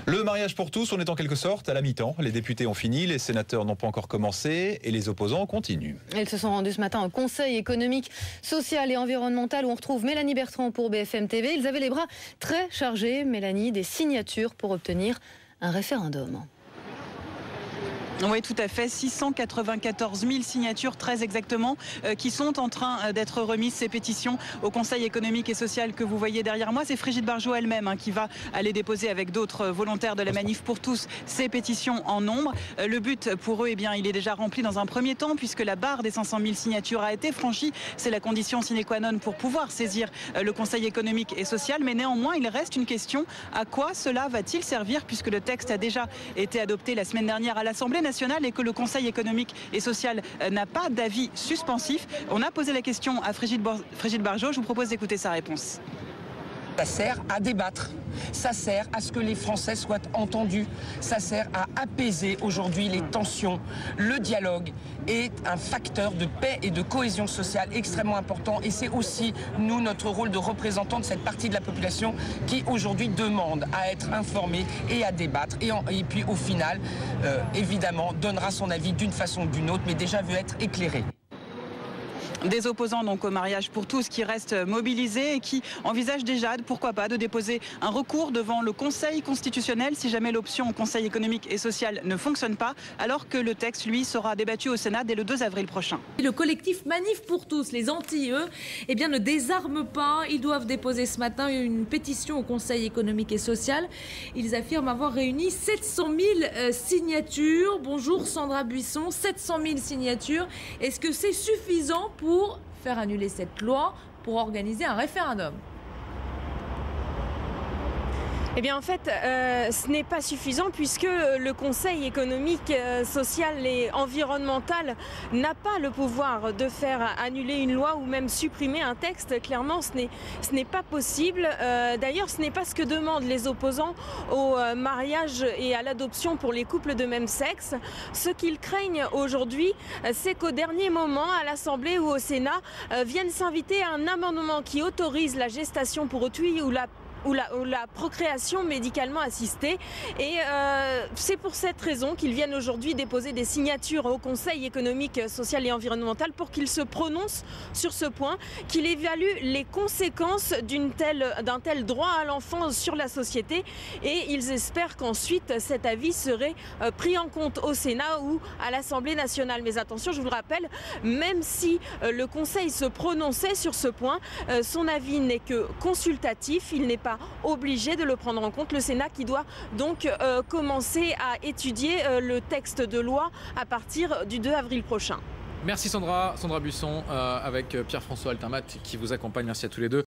Le mariage pour tous, on est en quelque sorte à la mi-temps. Les députés ont fini, les sénateurs n'ont pas encore commencé et les opposants continuent. Ils se sont rendus ce matin au Conseil économique, social et environnemental où on retrouve Mélanie Bertrand pour BFM TV. Ils avaient les bras très chargés, Mélanie, des signatures pour obtenir un référendum. Oui, tout à fait. 694 000 signatures, très exactement, qui sont en train d'être remises, ces pétitions, au Conseil économique et social que vous voyez derrière moi. C'est Frigide Barjot elle-même qui va aller déposer avec d'autres volontaires de la Manif pour tous ces pétitions en nombre. Le but pour eux, eh bien, il est déjà rempli dans un premier temps puisque la barre des 500 000 signatures a été franchie. C'est la condition sine qua non pour pouvoir saisir le Conseil économique et social. Mais néanmoins, il reste une question. À quoi cela va-t-il servir puisque le texte a déjà été adopté la semaine dernière à l'Assemblée nationale et que le Conseil économique et social n'a pas d'avis suspensif. On a posé la question à Frigide Barjot. Je vous propose d'écouter sa réponse. Ça sert à débattre, ça sert à ce que les Français soient entendus, ça sert à apaiser aujourd'hui les tensions. Le dialogue est un facteur de paix et de cohésion sociale extrêmement important et c'est aussi, nous, notre rôle de représentants de cette partie de la population qui aujourd'hui demande à être informée et à débattre et puis au final, évidemment, donnera son avis d'une façon ou d'une autre, mais déjà veut être éclairée. Des opposants donc au mariage pour tous qui restent mobilisés et qui envisagent déjà, pourquoi pas, de déposer un recours devant le Conseil constitutionnel si jamais l'option Conseil économique et social ne fonctionne pas, alors que le texte, lui, sera débattu au Sénat dès le 2 avril prochain. Le collectif Manif pour tous, les anti-eux, eh bien, ne désarment pas. Ils doivent déposer ce matin une pétition au Conseil économique et social. Ils affirment avoir réuni 700 000 signatures. Bonjour Sandra Buisson, 700 000 signatures. Est-ce que c'est suffisant pour faire annuler cette loi, pour organiser un référendum? Eh bien en fait, ce n'est pas suffisant puisque le Conseil économique, social et environnemental n'a pas le pouvoir de faire annuler une loi ou même supprimer un texte. Clairement, ce n'est pas possible. D'ailleurs, ce n'est pas ce que demandent les opposants au mariage et à l'adoption pour les couples de même sexe. Ce qu'ils craignent aujourd'hui, c'est qu'au dernier moment, à l'Assemblée ou au Sénat, vienne s'inviter un amendement qui autorise la gestation pour autrui ou la procréation médicalement assistée. Et c'est pour cette raison qu'ils viennent aujourd'hui déposer des signatures au Conseil économique, social et environnemental pour qu'il se prononce sur ce point, qu'il évalue les conséquences d'un tel droit à l'enfant sur la société. Et ils espèrent qu'ensuite cet avis serait pris en compte au Sénat ou à l'Assemblée nationale. Mais attention, je vous le rappelle, même si le Conseil se prononçait sur ce point, son avis n'est que consultatif, il n'est pas obligé de le prendre en compte. Le Sénat qui doit donc commencer à étudier le texte de loi à partir du 2 avril prochain. Merci Sandra Buisson avec Pierre-François Altermat qui vous accompagne. Merci à tous les deux.